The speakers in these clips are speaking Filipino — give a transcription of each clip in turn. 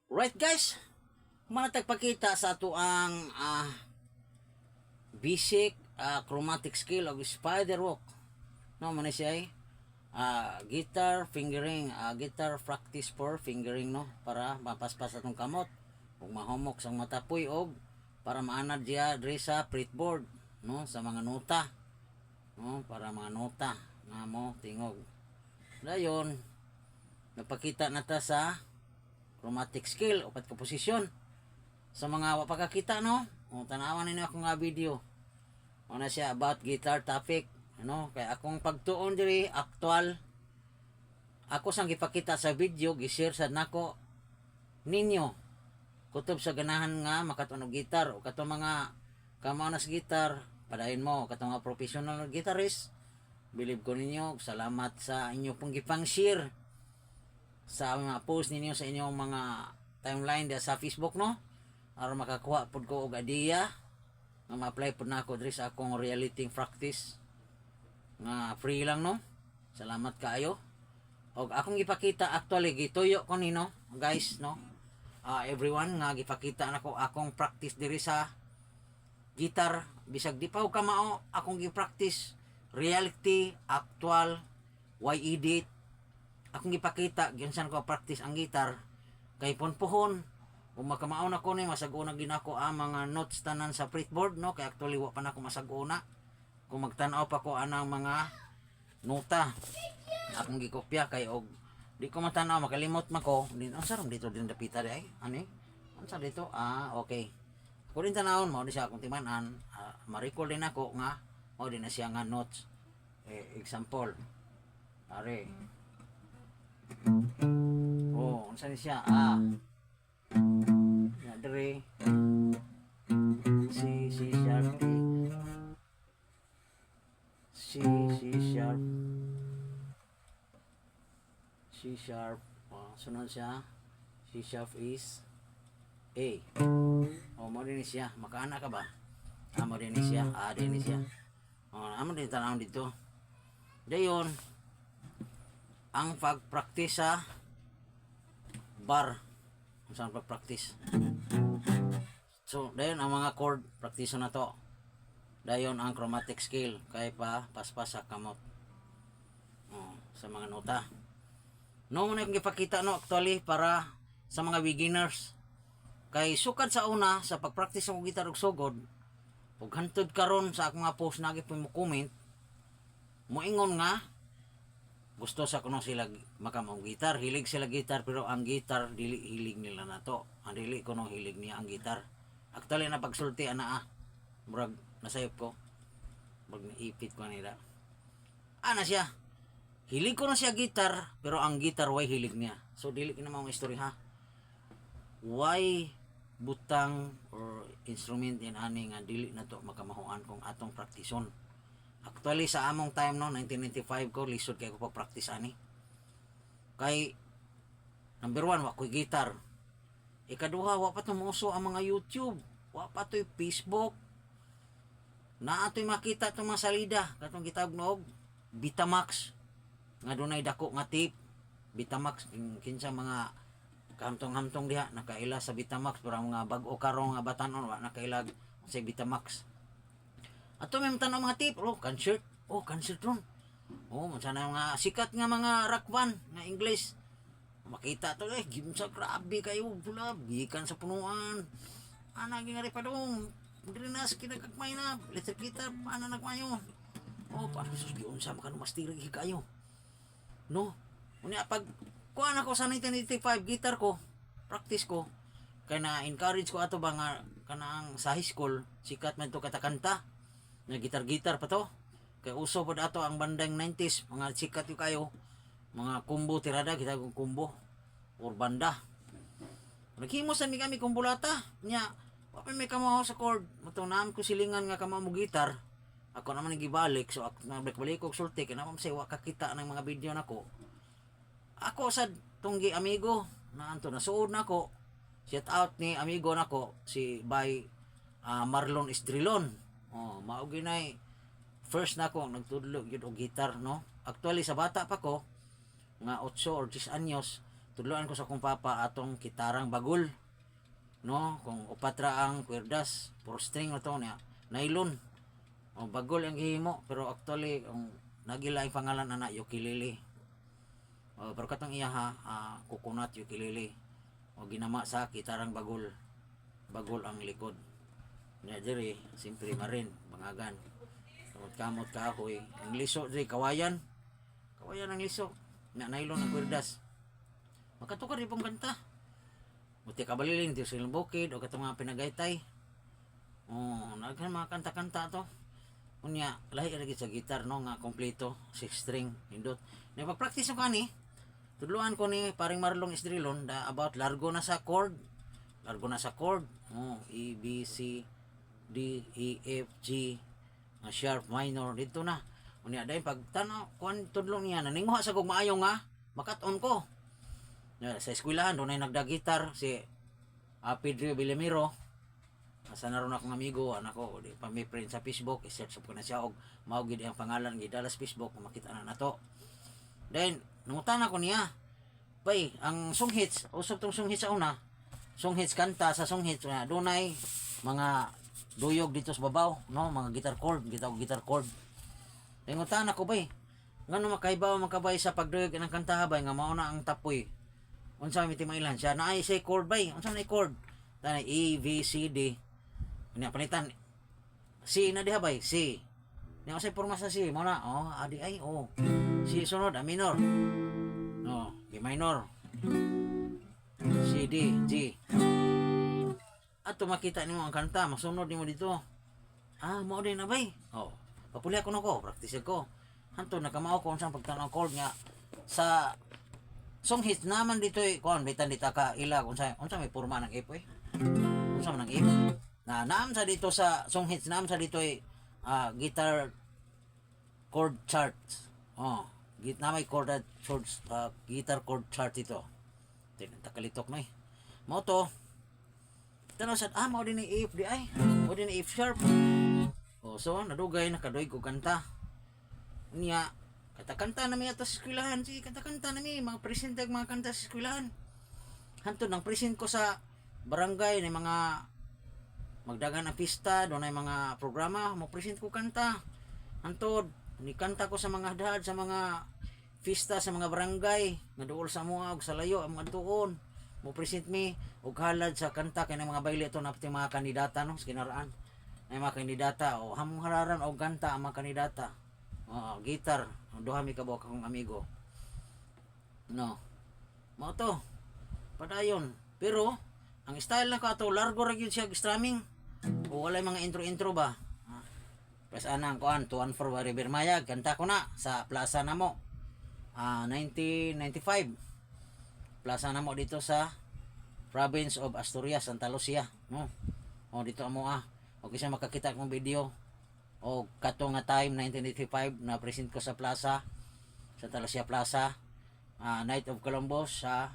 Right guys, manatagpakita sa ato ang basic chromatic scale of spider walk. No, man siya ay guitar fingering, guitar practice for fingering no, para mapaspas atong kamot ug mahomok sang matapoy og para maanad diya diri sa fretboard no, sa mga nota no, para mga nota nga mo tingog. Dayon napakita nata sa chromatic scale upat ka posisyon sa mga wapakakita no. Tanawan ninyo ako nga video na siya about guitar topic ano, kay akong pagtuon diri actual ako sang gipakita sa video gi-share sad nako ninyo kutob sa ganahan nga makatuon og gitar o kato mga kamanas gitar padayon mo kato nga professional guitarist. Believe ko ninyo, salamat sa inyo pong gipang share sa mga post ninyo sa inyong mga timeline sa Facebook no, aron makakuha pud ko og idea nga ma-apply pud nako diri sa akong reality practice nga free lang no. Salamat kaayo. Og akong gipakita actually gituyo ko nino guys no, everyone nga gipakita nako akong practice diri sa gitar bisag di pa og kamao akong gi-practice reality actual why edit akong gipakita ginsan ko practice ang gitar kay ponpohon kung makamao na ko ni masag-una ginako ang mga notes tanan sa fretboard no, kay actually wa pa nako masag-una kung magtan-aw pa ko anang mga nota akong gikopya kay og di ko matanaw makalimot mako din ang saram dito din dapita di ay ani unsa dito okay ko din tanawon mo di siya akong timan-an ma-recall din ako nga o din na siya nga notes example are unsa ni siya na dire C sharp D C sharp C sharp sunod siya C sharp is A mo din siya makaana ka ba mo din siya din siya amo din tanawon dito dayon ang pag-practice sa bar kung saan pag-practice. So dayon ang mga chord practice na to, dayon ang chromatic scale kay pa paspas sa kamot sa mga nota no mo na gipakita no actually para sa mga beginners kay sukad sa una sa pag-practice ng gitar og sugod ug hantod karon sa akong mga post nagi po mo comment moingon nga gusto sa kuno sila makamong gitar, hilig sila gitar pero ang gitar dili hilig nila na to. Ang dili kuno hilig niya ang gitar. Actually na pagsulti ana murag nasayop ko. Murag naipit ko nila. Ana siya. Hilig ko na siya gitar pero ang gitar way hilig niya. So dili kina mao istorya ha. Why butang or instrument in ani nga dili na to makamahuan kung atong praktison. Actually sa among time no 1995 ko lisod kay ko pag-practice ani kay number 1 wa ko'y gitar, ikaduha wa pa tumuso ang mga YouTube, wa pa to'y Facebook, na ato'y makita itong mga salida katong gitawag og Betamax nga dunay dako nga tape Betamax kinsa mga kamtong-hamtong diha nakaila sa Betamax pero mga bag-o karong nga batanon wa nakaila sa Betamax. Ato may tanong mga tip, concert ron. Sana mga sikat nga mga rock band nga English. Makita to gimsa grabe kayo, pula, bikan sa punuan. Ginari pa dong, hindi na kinagkakmay na, electric guitar, paano nagmayo? Paano susugiyon sa mga numastirig kayo? No? Unya, pag kuhan ako sa 1985 guitar ko, practice ko, kaya na-encourage ko ato ba nga, kanang sa high school, sikat man to katakanta, nga gitar-gitar pa to kay uso po dato ang bandang 90s mga sikat yung kayo mga kumbo tirada kita kong kumbo or banda naghimo sa kami kumbulata nya wapay may kamaho sa chord matunam ko silingan nga kamaho mo gitar ako naman nagibalik so ako nabalik og sulti kay naman say wa kakita ng mga video nako ako sa tunggi amigo na anto nasuod nako shout out ni amigo nako si by Marlon Esdrilon. Mao ginay first nako nagtudlo gyud og gitar no. Actually sa bata pa ko nga 8 or 10 anyos tudloan ko sa akong papa atong kitarang bagol, no, kung upat ra ang kwerdas, 4 string na to niya, nylon. O bagol ang gihimo, pero actually ang nagila ang pangalan ana ukulele. O pero katong iya ha, coconut ukulele. O ginama sa kitarang bagol. Bagol ang likod. Nya diri simpre marin bangagan. Kamot kahoy, ang liso diri kawayan. Kawayan ang liso. Nya nylon ang kwerdas. Makatukar ipong kanta. Buti kabaliling ti silang bukid o katong mga pinagaytay. Oh, nagkan mga kanta-kanta to. Unya, lahi lagi sa gitar no nga kompleto, 6 string, indot. Nya pag-practice ko ani, tudluan ko ni paring Marlong Isdrilon da about largo na sa chord. Largo na sa chord. Oh, E, B, C, D, E, F, G, sharp minor dito na. Unya dai pag tanaw kuan tudlong niya naninguha sa kog maayo nga makat-on ko. Sa eskwelahan doon ay nagdagitar si Pedro Villamiro. Asa na ron akong amigo, anak ko, di pa may friend sa Facebook, i-search ko na siya og maugid ang pangalan gidala sa Facebook, makita na nato. Then nangutan ako niya. Bay, ang song hits, usab tong song hits sa una. Song hits kanta sa song hits na dunay mga duyog dito sa babaw, no, mga guitar chord. Nangutan ako bay. Ngano makaibaw makabay sa pagduyog ng kanta bay nga mao na ang tapoy. Unsa may timailan siya na ay say chord bay, unsa na chord? Tanay E, V, C, D. Unya panitan C na diha bay, C. Nya say porma sa C mo na, oh, adi ay oh. C sunod a minor. No, B minor. C, D, G. Ato makita nimo ang kanta, masunod nimo dito. Mao din na bay. Oh, papuli ako nako, practice ko. Hanto nakamao ko unsang pagtanaw chord nga sa song hits naman dito kon bitan dita ka ila unsa may porma ng F unsa man ang F na naam sa dito sa song hits naam sa dito guitar chord chart na may chord chords guitar chord chart ito takalitok na mo to tanaw sad mao din ni F di ay mao din ni F sharp so nadugay nakadoy ko kanta niya kanta na may atas eskwelahan, si kanta na may mga presente mga kanta sa eskwelahan. Hantod nang present ko sa barangay na mga magdagan ang pista, doon ay mga programa, mo present ko kanta. Hantod, ni kanta ko sa mga dahad, sa mga pista sa mga barangay, naduol sa mga og sa layo ang mga tuon. Mo present mi og halad sa kanta kay mga bayle to na pati mga kandidata no, sa kinaraan. Ay mga kandidata o hamong halaran og kanta ang mga kandidata. Gitar, duha mi kabok akong amigo. No. Mao to. Padayon. Pero ang style na ko ato largo ra gyud siya strumming. O walay mga intro ba. Pas anang kuan tuan for River Mayag kanta ko na sa plaza namo. 1995. Plaza namo dito sa province of Asturias, Santa Lucia, no. Dito amo okay siya makakita kong video. O kato nga time 1985 na present ko sa plaza Santa Lucia Plaza, Night of Columbus sa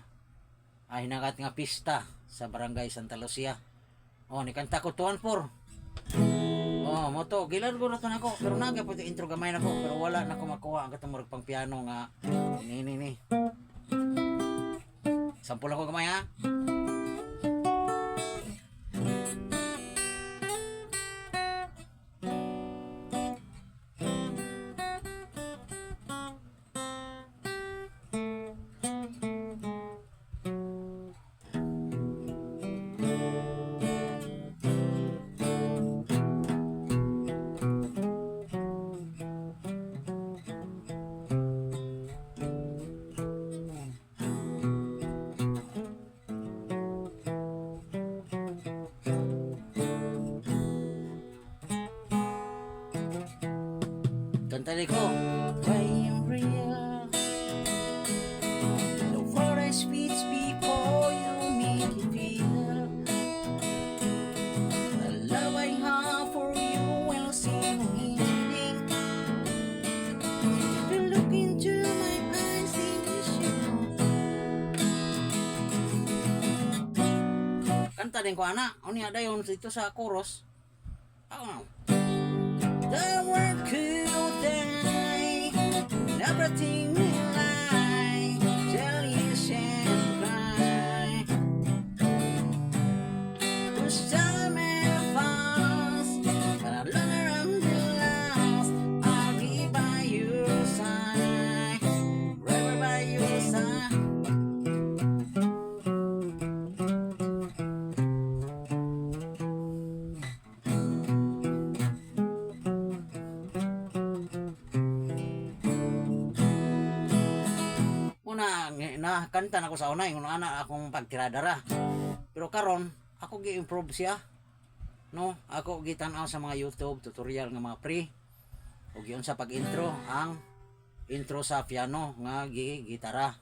hinagat nga pista sa barangay Santa Lucia. Nikanta ko tuan por. Mo to gilar ko rato nako pero naga pud intro gamay nako pero wala nako makuha ang katong pang piano nga ni. Sampol ako gamay ha. Kantali ko. I am real. The world I speak before you make it real. The love I have for you will see no meaning. If you look into my eyes, then you should know. Kanta din ko ana. Ano niya dayon dito sa chorus? The world could die, everything in life, tell you kanta na ko sa una, yung ana akong pagtiradara. Pero karon ako gi-improve siya. No, ako gitan-aw sa mga YouTube tutorial nga mga pre. Ug yun sa pag-intro ang intro sa piano nga gitara.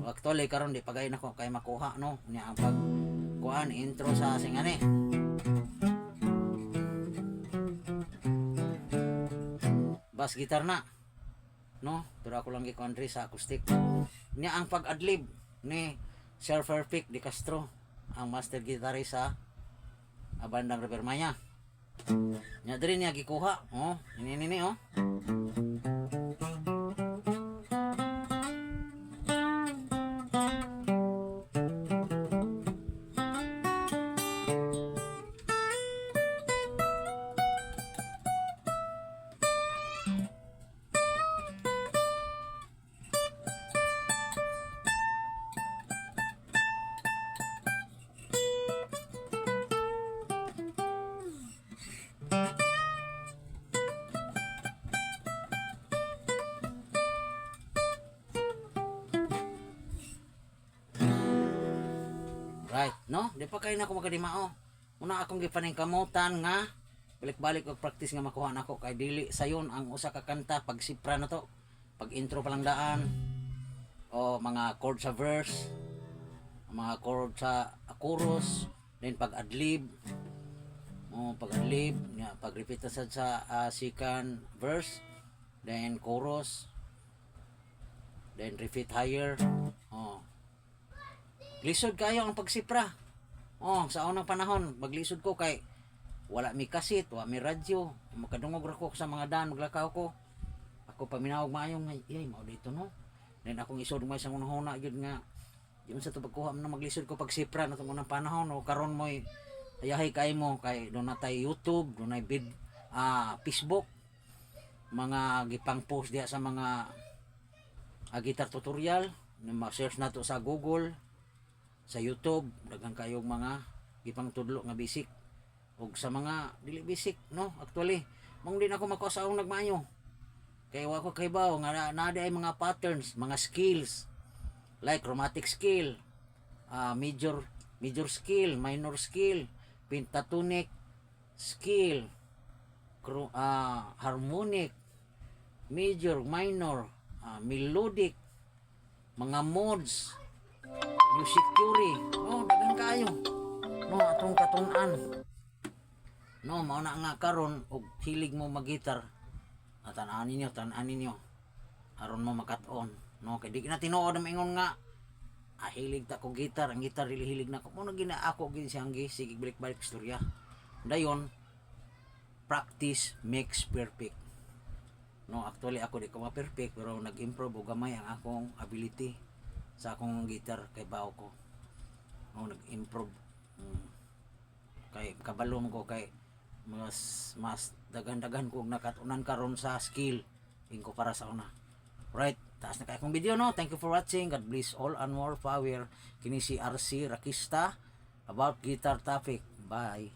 Actually karon di pagay nako kay makuha no nya ang pag kuan intro sa singani. Bass guitar na. No, pero ako lang gi-kuan sa acoustic. Nya ang pag-adlib ni Sir Perfect Di Castro, ang master guitarist sa bandang River Maya. Nya diri niya gikuha. Oh, ini oh. Right, no? Di pa kayo na ako magadimao. Una akong gipaningkamutan nga balik-balik og practice nga makuha nako kay dili sayon ang usa ka kanta pag sipra na to. Pag intro pa lang daan o mga chord sa verse, mga chord sa chorus, then pag adlib. Pag adlib, pag repeat sad sa second verse, then chorus, then repeat higher. Lisod kayo ang pagsipra. Sa unang panahon, maglisod ko kay wala mi kasit, wala mi radyo. Makadungog ra ko sa mga daan, maglakaw ko. Ako paminawag maayong nga, mao dito no. Then akong isod mo isang unahuna gyud nga yun sa tubagkuha na maglisod ko pagsipra na unang panahon o karon mo ayahay kay mo kay doon na tay YouTube, doon na Facebook, mga gipang post diha sa mga guitar tutorial, na ma-search nato sa Google, sa YouTube, daghang kayong mga gipang tudlo nga basic. Ug sa mga dili basic, no? Actually, mong din ako makuha sa akong nagmaayo. Kay wa ko kaybaw nga naa ay mga patterns, mga skills like chromatic skill, major skill, minor skill, pentatonic skill, harmonic, major, minor, melodic, mga modes, music theory. Dagan kayo. Atong katun-an. Mao na nga karon og hilig mo magitar. Tan-anin ninyo. Aron mo makat-on. Kay di na tinuod na ingon nga hilig ta ko gitar, ang gitar dili hilig na ko. Mo na gina ako gin siyang sige balik-balik istorya. Dayon practice makes perfect. Actually ako di ko ma-perfect pero nag-improve og gamay ang akong ability sa akong gitar kay bao ko. Nag-improve. Kay kabalo ko kay mas dagan-dagan kog nakatunan karon sa skill ingko para sa una. Right, taas na kay akong video no. Thank you for watching. God bless all and more power. Kini si RC Rakista about guitar topic. Bye.